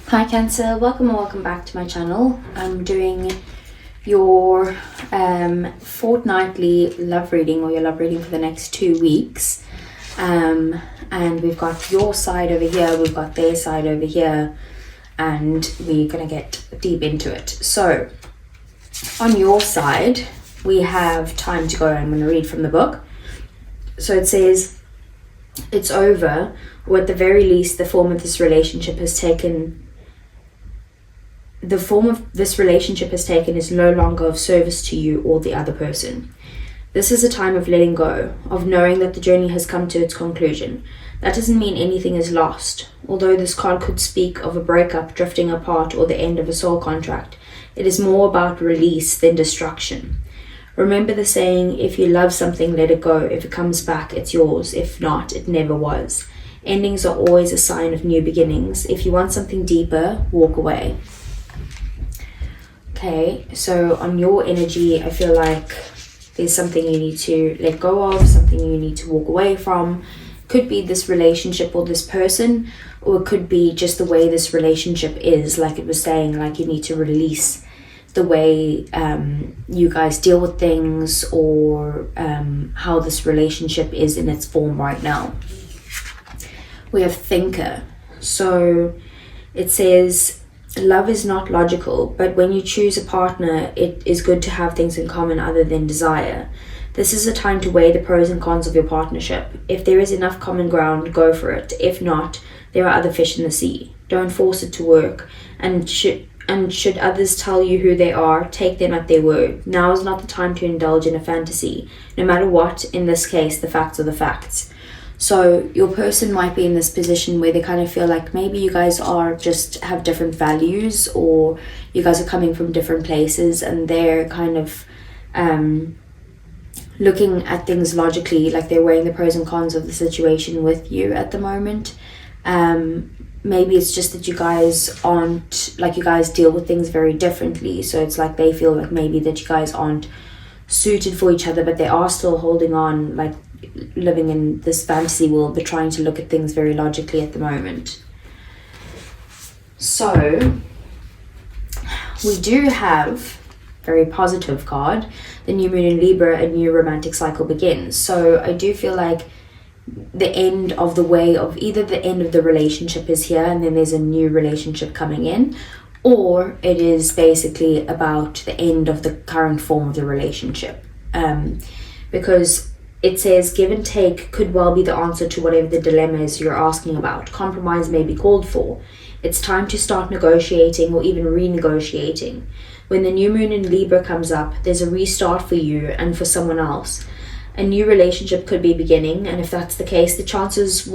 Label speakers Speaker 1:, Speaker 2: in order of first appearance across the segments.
Speaker 1: Hi Cancer, welcome and welcome back to my channel. I'm doing your fortnightly love reading, or your love reading for the next 2 weeks. And we've got your side over here, we've got their side over here, and we're gonna get deep into it. So on your side, we have time to go. I'm gonna read from the book. So it says, it's over, or at the very least the form of this relationship has taken is no longer of service to you or the other person. This is a time of letting go, of knowing that the journey has come to its conclusion. That doesn't mean anything is lost. Although this card could speak of a breakup, drifting apart, or the end of a soul contract, it is more about release than destruction. Remember the saying, if you love something, let it go. If it comes back, it's yours. If not, it never was. Endings are always a sign of new beginnings. If you want something deeper, walk away. Okay, so on your energy, I feel like there's something you need to let go of, something you need to walk away from. Could be this relationship or this person, or it could be just the way this relationship is, like it was saying, like you need to release the way you guys deal with things, or how this relationship is in its form right now. We have thinker. So it says, love is not logical, but when you choose a partner, it is good to have things in common other than desire. This is a time to weigh the pros and cons of your partnership. If there is enough common ground, go for it. If not, there are other fish in the sea. Don't force it to work. And should others tell you who they are, take them at their word. Now is not the time to indulge in a fantasy. No matter what, in this case, the facts are the facts. So your person might be in this position where they kind of feel like maybe you guys are just have different values, or you guys are coming from different places, and they're kind of looking at things logically, like they're weighing the pros and cons of the situation with you at the moment. Maybe it's just that you guys aren't, like you guys deal with things very differently. So it's like they feel like maybe that you guys aren't suited for each other, but they are still holding on, like living in this fantasy world, but trying to look at things very logically at the moment. So we do have very positive card, the new moon in Libra, a new romantic cycle begins. So I do feel like the end of the way of either the end of the relationship is here and then there's a new relationship coming in, or it is basically about the end of the current form of the relationship. Because it says give and take could well be the answer to whatever the dilemma is you're asking about. Compromise may be called for. It's time to start negotiating or even renegotiating. When the new moon in Libra comes up, there's a restart for you and for someone else. A new relationship could be beginning, and if that's the case, the chances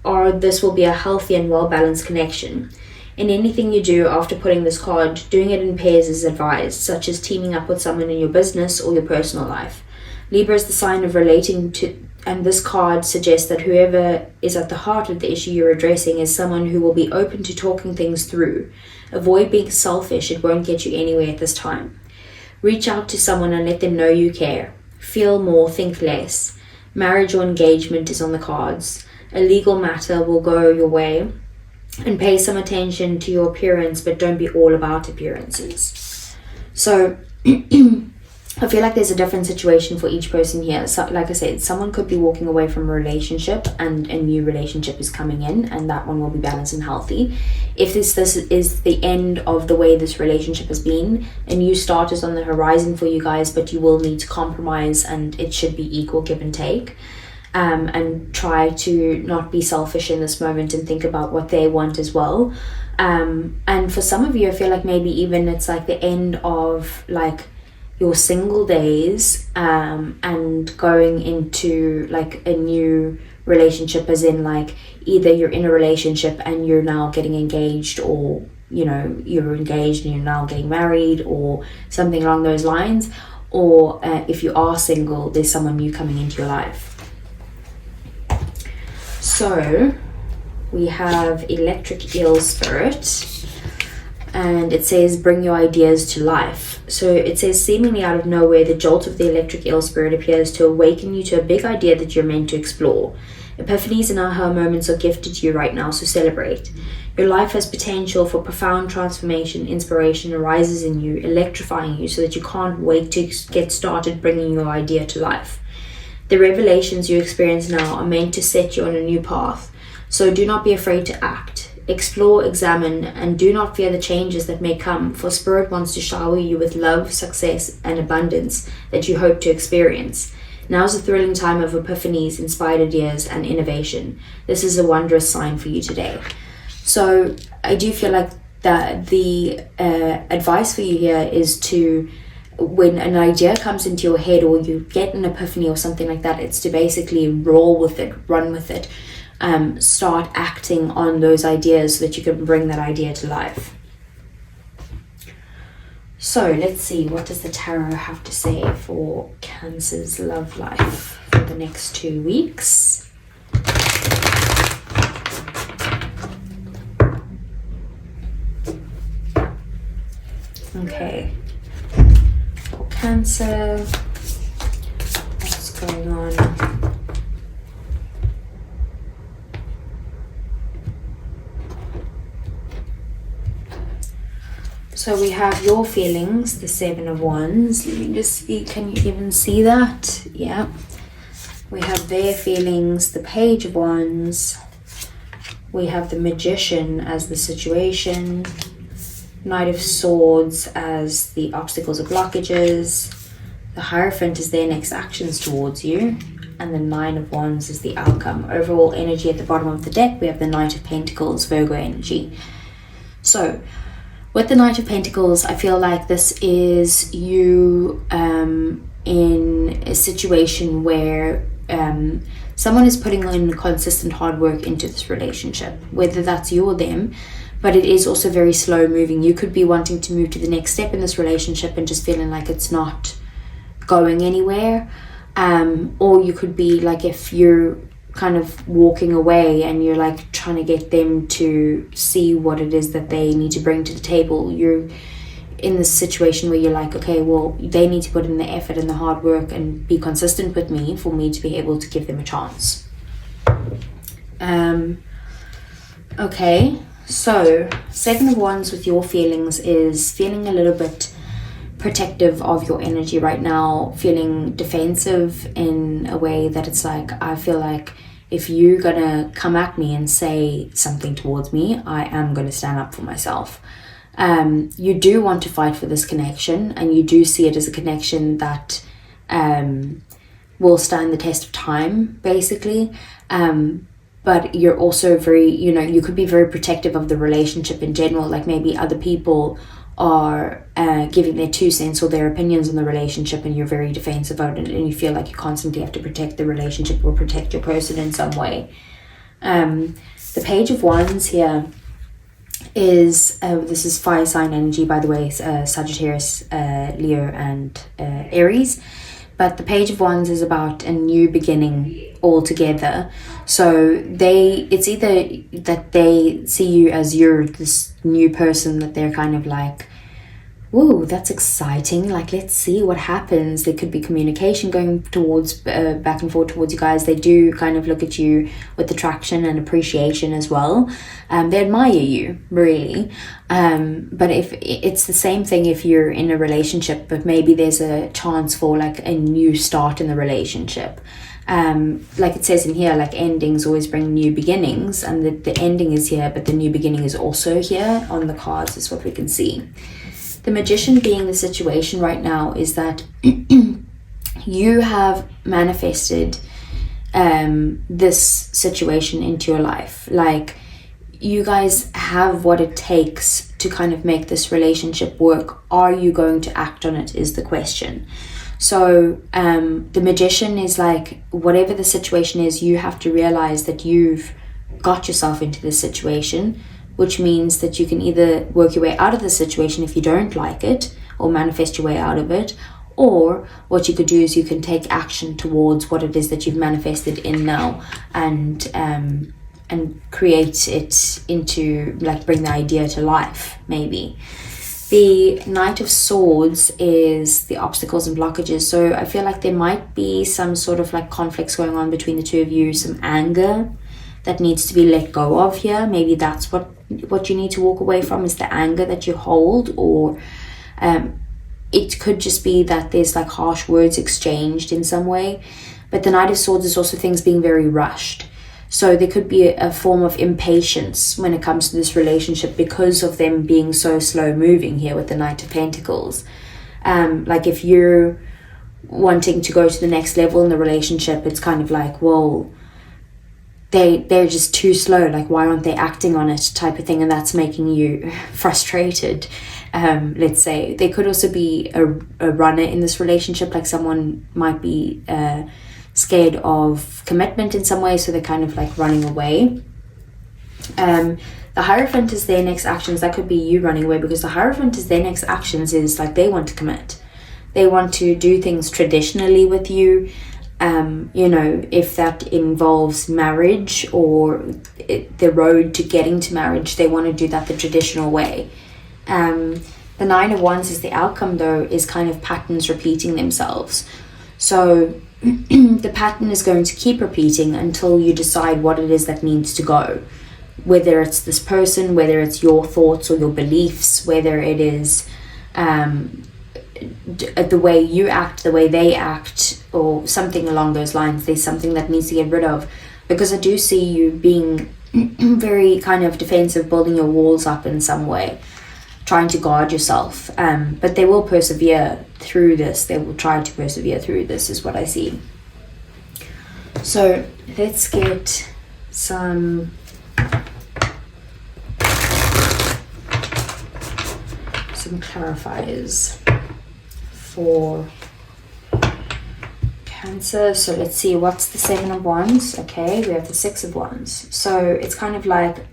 Speaker 1: are this will be a healthy and well-balanced connection. In anything you do after putting this card, doing it in pairs is advised, such as teaming up with someone in your business or your personal life. Libra is the sign of relating to, and this card suggests that whoever is at the heart of the issue you're addressing is someone who will be open to talking things through. Avoid being selfish, it won't get you anywhere at this time. Reach out to someone and let them know you care. Feel more, think less. Marriage or engagement is on the cards. A legal matter will go your way. And pay some attention to your appearance, but don't be all about appearances. So I feel like there's a different situation for each person here. So, like I said, someone could be walking away from a relationship and a new relationship is coming in, and that one will be balanced and healthy. If this is the end of the way this relationship has been, a new start is on the horizon for you guys, but you will need to compromise, and it should be equal give and take. And try to not be selfish in this moment and think about what they want as well. And for some of you, I feel like maybe even it's like the end of like your single days, and going into like a new relationship, as in like either you're in a relationship and you're now getting engaged, or you know you're engaged and you're now getting married, or something along those lines, or if you are single, there's someone new coming into your life. So we have Electric Eel Spirit, and it says bring your ideas to life. So it says seemingly out of nowhere, the jolt of the Electric Eel Spirit appears to awaken you to a big idea that you're meant to explore. Epiphanies and aha moments are gifted to you right now, so celebrate. Your life has potential for profound transformation. Inspiration arises in you, electrifying you so that you can't wait to get started bringing your idea to life. The revelations you experience now are meant to set you on a new path, so do not be afraid to act. Explore, examine, and do not fear the changes that may come, for Spirit wants to shower you with love, success, and abundance that you hope to experience. Now is a thrilling time of epiphanies, inspired ideas, and innovation. This is a wondrous sign for you today. So I do feel like that the advice for you here is to, when an idea comes into your head or you get an epiphany or something like that, it's to basically roll with it, run with it. Start acting on those ideas so that you can bring that idea to life. So let's see, what does the tarot have to say for Cancer's love life for the next 2 weeks? Okay, for Cancer, what's going on? So we have your feelings, the 7 of Wands. Let me just see, can you even see that? Yeah. We have their feelings, the Page of Wands. We have the Magician as the situation. Knight of Swords as the obstacles or blockages. The Hierophant is their next actions towards you. And the 9 of Wands is the outcome. Overall energy at the bottom of the deck, we have the Knight of Pentacles, Virgo energy. So, with the Knight of Pentacles, I feel like this is you in a situation where someone is putting in consistent hard work into this relationship, whether that's you or them, but it is also very slow moving. You could be wanting to move to the next step in this relationship and just feeling like it's not going anywhere. Or you could be like, if you're kind of walking away and you're like trying to get them to see what it is that they need to bring to the table, you're in this situation where you're like, okay, well, they need to put in the effort and the hard work and be consistent with me for me to be able to give them a chance. Okay, so 7 of Wands with your feelings is feeling a little bit protective of your energy right now, feeling defensive in a way that it's like, I feel like if you're gonna come at me and say something towards me, I am gonna stand up for myself. You do want to fight for this connection, and you do see it as a connection that will stand the test of time, basically. But you're also very, you could be very protective of the relationship in general, like maybe other people are giving their 2 cents or their opinions on the relationship, and you're very defensive about it, and you feel like you constantly have to protect the relationship or protect your person in some way. The Page of Wands here is, this is fire sign energy, by the way, Sagittarius, Leo, and Aries. But the Page of Wands is about a new beginning altogether. So it's either that they see you as you're this new person that they're kind of like, whoa, that's exciting, like let's see what happens. There could be communication going towards back and forth towards you guys. They do kind of look at you with attraction and appreciation as well. They admire you, really. But if it's the same thing if you're in a relationship, but maybe there's a chance for like a new start in the relationship. Like it says in here, like endings always bring new beginnings, and the ending is here, but the new beginning is also here on the cards, is what we can see. The Magician being the situation right now is that you have manifested this situation into your life. Like, you guys have what it takes to kind of make this relationship work. Are you going to act on it is the question. So the Magician is like, whatever the situation is, you have to realize that you've got yourself into this situation, which means that you can either work your way out of the situation if you don't like it, or manifest your way out of it, or what you could do is you can take action towards what it is that you've manifested in now, and create it into, like, bring the idea to life, maybe. The Knight of Swords is the obstacles and blockages. So I feel like there might be some sort of like conflicts going on between the two of you, some anger that needs to be let go of here. Maybe that's what you need to walk away from, is the anger that you hold. Or it could just be that there's like harsh words exchanged in some way. But the Knight of Swords is also things being very rushed. So there could be a form of impatience when it comes to this relationship because of them being so slow moving here with the Knight of Pentacles. Like if you're wanting to go to the next level in the relationship, it's kind of like, well, they're just too slow, like why aren't they acting on it, type of thing, and that's making you frustrated. Let's say there could also be a runner in this relationship, like someone might be scared of commitment in some way, so they're kind of like running away. The Hierophant is their next actions. That could be you running away, because the Hierophant is their next actions is like they want to commit. They want to do things traditionally with you. You know, if that involves marriage or the road to getting to marriage, they want to do that the traditional way. The Nine of Wands is the outcome, though, is kind of patterns repeating themselves. So the pattern is going to keep repeating until you decide what it is that needs to go. Whether it's this person, whether it's your thoughts or your beliefs, whether it is the way you act, the way they act, or something along those lines. There's something that needs to get rid of, because I do see you being very kind of defensive, building your walls up in some way, trying to guard yourself. But they will persevere through this. They will try to persevere through this, is what I see. So let's get some clarifiers for Cancer. So let's see, what's the Seven of Wands? Okay, we have the Six of Wands. So it's kind of like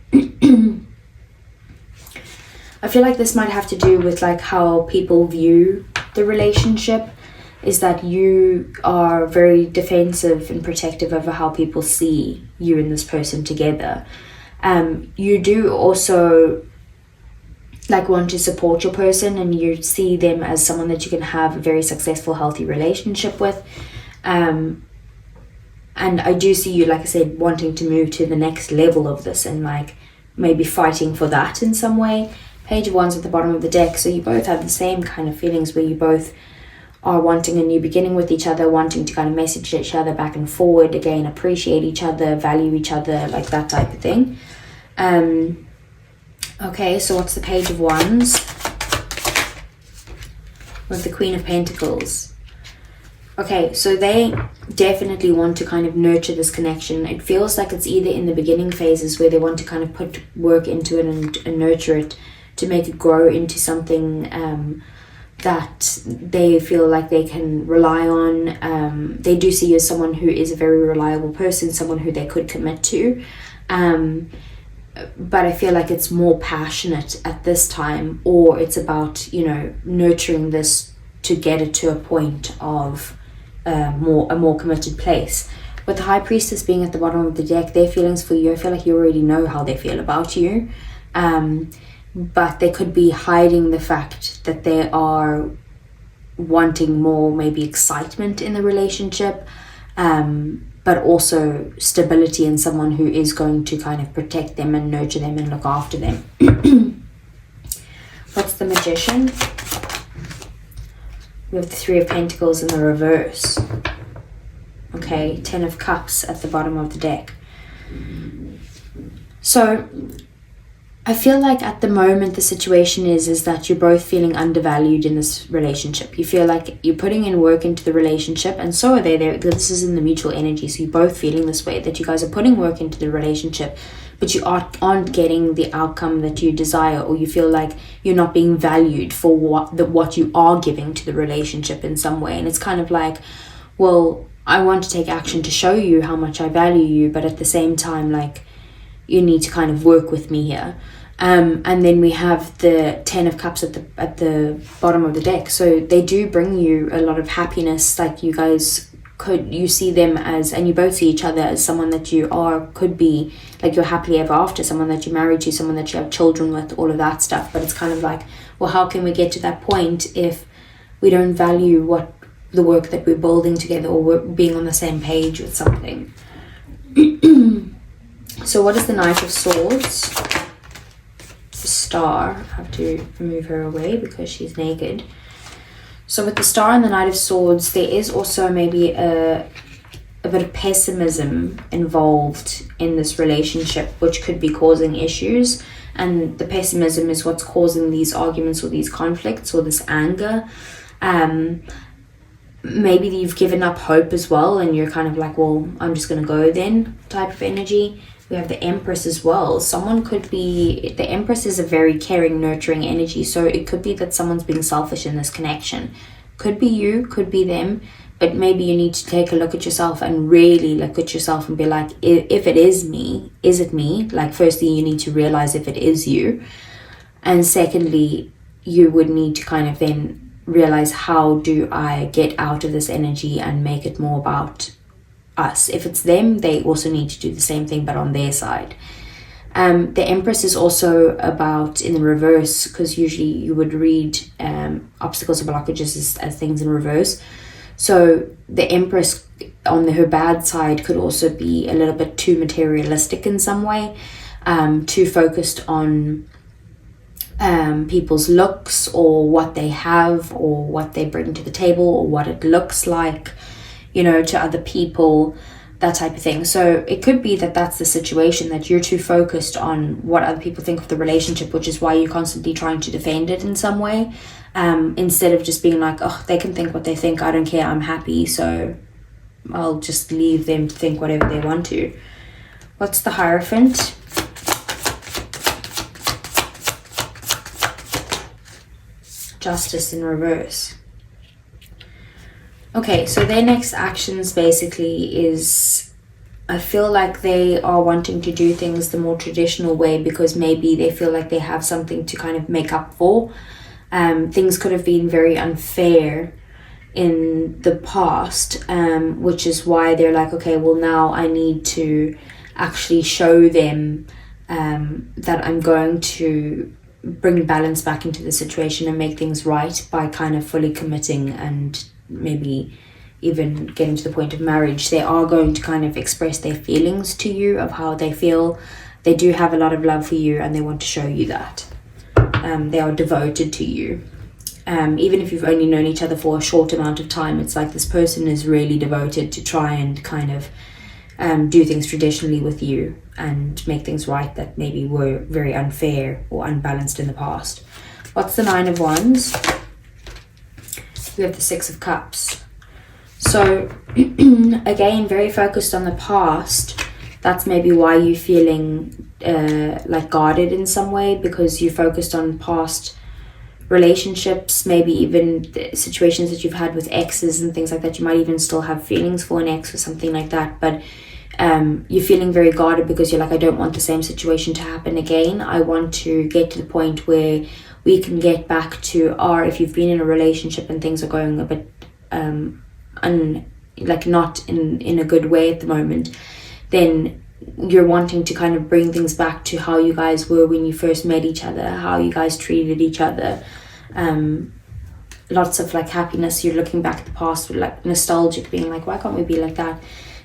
Speaker 1: I feel like this might have to do with like how people view the relationship, is that you are very defensive and protective over how people see you and this person together. You do also like want to support your person, and you see them as someone that you can have a very successful, healthy relationship with. And I do see you, like I said, wanting to move to the next level of this, and like maybe fighting for that in some way. Page of Wands at the bottom of the deck. So you both have the same kind of feelings, where you both are wanting a new beginning with each other, wanting to kind of message each other back and forward, again, appreciate each other, value each other, like that type of thing. Okay, so what's the Page of Wands with the Queen of Pentacles? Okay, so they definitely want to kind of nurture this connection. It feels like it's either in the beginning phases where they want to kind of put work into it and nurture it to make it grow into something that they feel like they can rely on. They do see you as someone who is a very reliable person, someone who they could commit to. But I feel like it's more passionate at this time, or it's about, you know, nurturing this to get it to a point of a more committed place. With the High Priestess being at the bottom of the deck, their feelings for you, I feel like you already know how they feel about you. But they could be hiding the fact that they are wanting more, maybe excitement in the relationship, but also stability in someone who is going to kind of protect them and nurture them and look after them. What's the Magician? We have the Three of Pentacles in the reverse. Okay, Ten of Cups at the bottom of the deck. So I feel like at the moment the situation is that you're both feeling undervalued in this relationship. You feel like you're putting in work into the relationship, and so are they. This is in the mutual energy, so you're both feeling this way, that you guys are putting work into the relationship, but you aren't getting the outcome that you desire, or you feel like you're not being valued for what you are giving to the relationship in some way. And it's kind of like, well, I want to take action to show you how much I value you, but at the same time, like, you need to kind of work with me here. And then we have the Ten of Cups at the bottom of the deck. So they do bring you a lot of happiness. Like you see them as, and you both see each other as someone that could be like your happily ever after, someone that you're married to, someone that you have children with, all of that stuff. But it's kind of like, well, how can we get to that point if we don't value the work that we're building together, or we're being on the same page with something? So what is the Knight of Swords? The Star. I have to move her away because she's naked. So with the Star and the Knight of Swords, there is also maybe a bit of pessimism involved in this relationship, which could be causing issues. And the pessimism is what's causing these arguments or these conflicts or this anger. Maybe you've given up hope as well, and you're kind of like, well, I'm just going to go then type of energy. We have the Empress as well. Someone could be, the Empress is a very caring, nurturing energy. So it could be that someone's being selfish in this connection. Could be you, could be them. But maybe you need to take a look at yourself and really look at yourself and be like, if it is me, is it me? Like, firstly, you need to realize if it is you. And secondly, you would need to kind of then realize, how do I get out of this energy and make it more about us? If it's them, they also need to do the same thing, but on their side. The Empress is also about in the reverse, because usually you would read obstacles or blockages as things in reverse. So the Empress on her bad side could also be a little bit too materialistic in some way, too focused on people's looks or what they have or what they bring to the table or what it looks like, you know, to other people, that type of thing. So it could be that that's the situation, that you're too focused on what other people think of the relationship, which is why you're constantly trying to defend it in some way, instead of just being like, oh, they can think what they think, I don't care, I'm happy, so I'll just leave them to think whatever they want to. What's the Hierophant? Justice in reverse. Okay, so their next actions basically is, I feel like they are wanting to do things the more traditional way because maybe they feel like they have something to kind of make up for. Things could have been very unfair in the past, which is why they're like, okay, well, now I need to actually show them that I'm going to bring balance back into the situation and make things right by kind of fully committing and maybe even getting to the point of marriage. They are going to kind of express their feelings to you of how they feel. They do have a lot of love for you and they want to show you that. They are devoted to you. Even if you've only known each other for a short amount of time, it's like this person is really devoted to try and kind of do things traditionally with you and make things right that maybe were very unfair or unbalanced in the past. What's the Nine of Wands? We have the Six of Cups. So again, very focused on the past. That's maybe why you're feeling like guarded in some way, because you're focused on past relationships, maybe even the situations that you've had with exes and things like that. You might even still have feelings for an ex or something like that, but you're feeling very guarded because you're like, I don't want the same situation to happen again. I want to get to the point where we can get back to, or if you've been in a relationship and things are going a bit like not in a good way at the moment, then you're wanting to kind of bring things back to how you guys were when you first met each other, how you guys treated each other. Lots of like happiness. You're looking back at the past with like nostalgic, being like, why can't we be like that?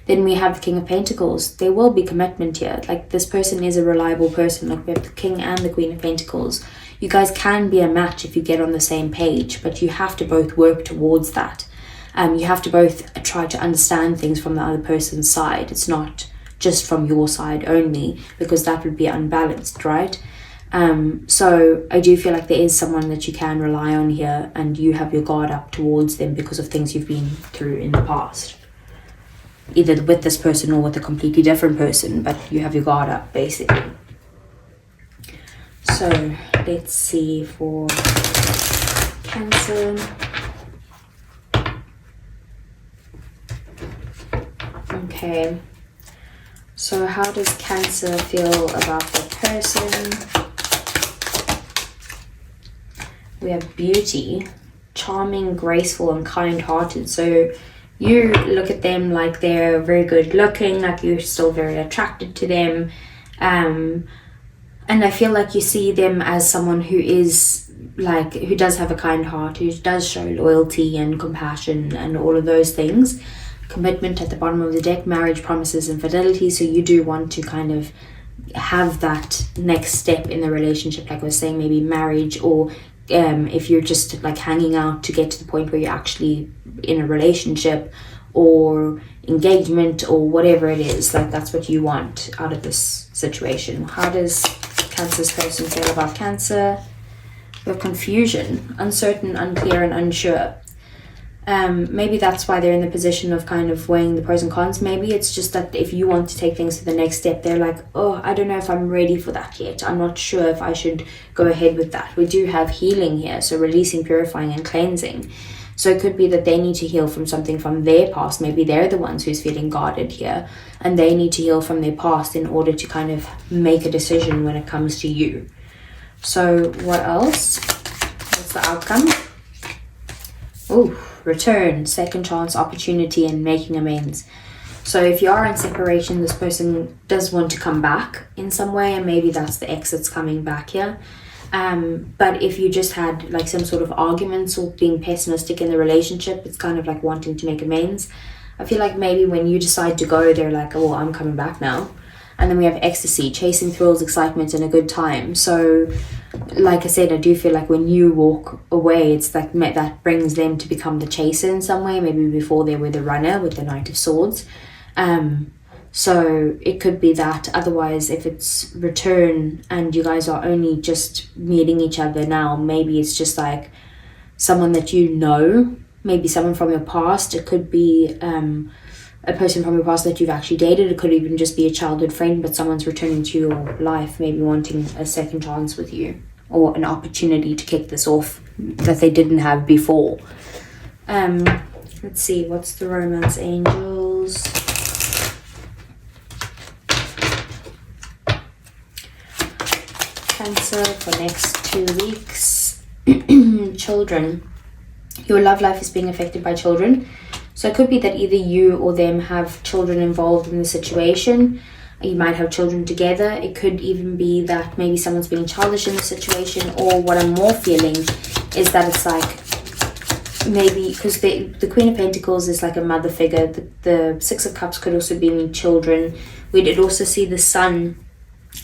Speaker 1: Then we have the King of Pentacles. There will be commitment here. Like, this person is a reliable person. Like, we have the King and the Queen of Pentacles. You guys can be a match if you get on the same page, but you have to both work towards that. You have to both try to understand things from the other person's side. It's not just from your side only, because that would be unbalanced, right? So I do feel like there is someone that you can rely on here, and you have your guard up towards them because of things you've been through in the past. Either with this person or with a completely different person, but you have your guard up, basically. So let's see for Cancer. Okay. So how does Cancer feel about the person? We have Beauty, charming, graceful, and kind-hearted. So you look at them like they're very good looking, like you're still very attracted to them. And I feel like you see them as someone who is like, who does have a kind heart, who does show loyalty and compassion and all of those things. Commitment at the bottom of the deck, marriage, promises, and fidelity. So you do want to kind of have that next step in the relationship, like I was saying, maybe marriage, or if you're just like hanging out to get to the point where you're actually in a relationship or engagement or whatever it is, like that's what you want out of this situation. How does Cancer's person feel about Cancer? We have confusion, uncertain, unclear, and unsure. Maybe that's why they're in the position of kind of weighing the pros and cons. Maybe it's just that if you want to take things to the next step, they're like, oh, I don't know if I'm ready for that yet. I'm not sure if I should go ahead with that. We do have healing here, so releasing, purifying, and cleansing. So it could be that they need to heal from something from their past. Maybe they're the ones who's feeling guarded here, and they need to heal from their past in order to kind of make a decision when it comes to you. So what else? What's the outcome? Oh, return, second chance, opportunity, and making amends. So if you are in separation, this person does want to come back in some way, and maybe that's the exits coming back here. But if you just had like some sort of arguments or being pessimistic in the relationship, it's kind of like wanting to make amends. I feel like maybe when you decide to go, they're like, oh, I'm coming back now. And then we have ecstasy, chasing thrills, excitement, and a good time. So like I said, I do feel like when you walk away, it's like that brings them to become the chaser in some way. Maybe before they were the runner with the Knight of Swords. So it could be that. Otherwise, if it's return and you guys are only just meeting each other now, maybe it's just like someone that you know, maybe someone from your past. It could be a person from your past that you've actually dated. It could even just be a childhood friend, but someone's returning to your life, maybe wanting a second chance with you or an opportunity to kick this off that they didn't have before. Let's see, what's the romance angels? Cancer for next 2 weeks. Children. Your love life is being affected by children. So it could be that either you or them have children involved in the situation. You might have children together. It could even be that maybe someone's being childish in the situation, or what I'm more feeling is that it's like maybe because the Queen of Pentacles is like a mother figure. The Six of Cups could also be children. We did also see the Sun,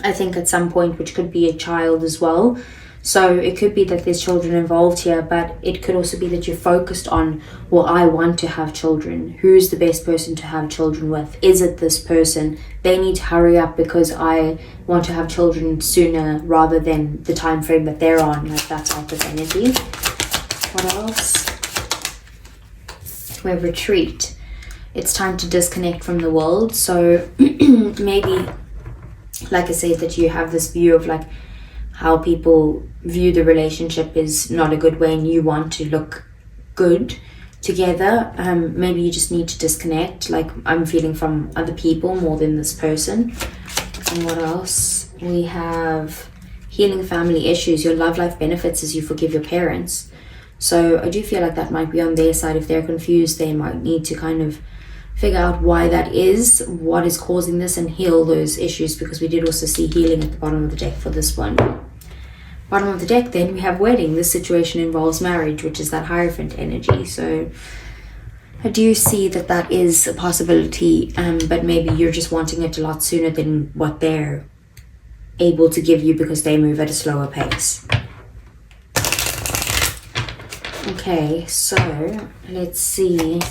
Speaker 1: I think, at some point, which could be a child as well. So it could be that there's children involved here, but it could also be that you're focused on, well, I want to have children. Who's the best person to have children with? Is it this person? They need to hurry up because I want to have children sooner rather than the time frame that they're on, like that type of energy. What else? We have retreat. It's time to disconnect from the world. So maybe, like I said, that you have this view of like how people view the relationship is not a good way and you want to look good together. Maybe you just need to disconnect, like I'm feeling, from other people more than this person. And what else? We have healing family issues. Your love life benefits as you forgive your parents. So I do feel like that might be on their side. If they're confused, they might need to kind of figure out why that is, what is causing this, and heal those issues, because we did also see healing at the bottom of the deck for this one. Bottom of the deck, then we have wedding. This situation involves marriage, which is that Hierophant energy. So I do see that that is a possibility, but maybe you're just wanting it a lot sooner than what they're able to give you because they move at a slower pace. Okay, so let's see.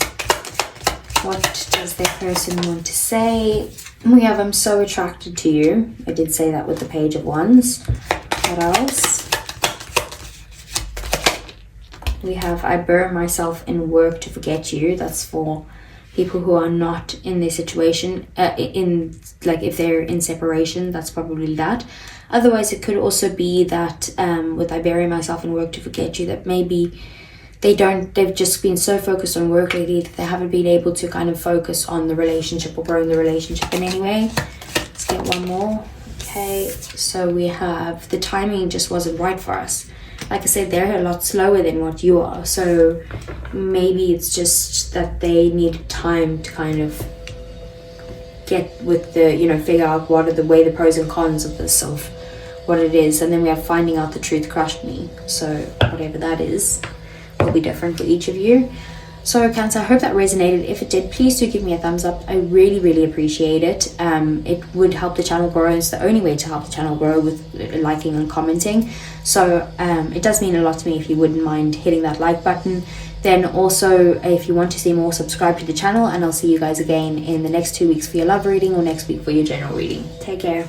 Speaker 1: What does their person want to say? We have, I'm so attracted to you. I did say that with the Page of Wands. What else? We have, I bury myself in work to forget you. That's for people who are not in this situation. Like if they're in separation, that's probably that. Otherwise, it could also be that with I bury myself in work to forget you, that maybe they've just been so focused on work lately that they haven't been able to kind of focus on the relationship or growing the relationship in any way. Let's get one more. Okay, so we have the timing just wasn't right for us. Like I said, they're a lot slower than what you are. So maybe it's just that they need time to kind of get with the, figure out what are the pros and cons of this, of what it is. And then we have finding out the truth crushed me. So whatever that is will be different for each of you. So Cancer, I hope that resonated. If it did, please do give me a thumbs up. I really appreciate it. It would help the channel grow. It's the only way to help the channel grow, with liking and commenting. So it does mean a lot to me if you wouldn't mind hitting that like button. Then also, if you want to see more, subscribe to the channel, and I'll see you guys again in the next 2 weeks for your love reading, or next week for your general reading. Take care.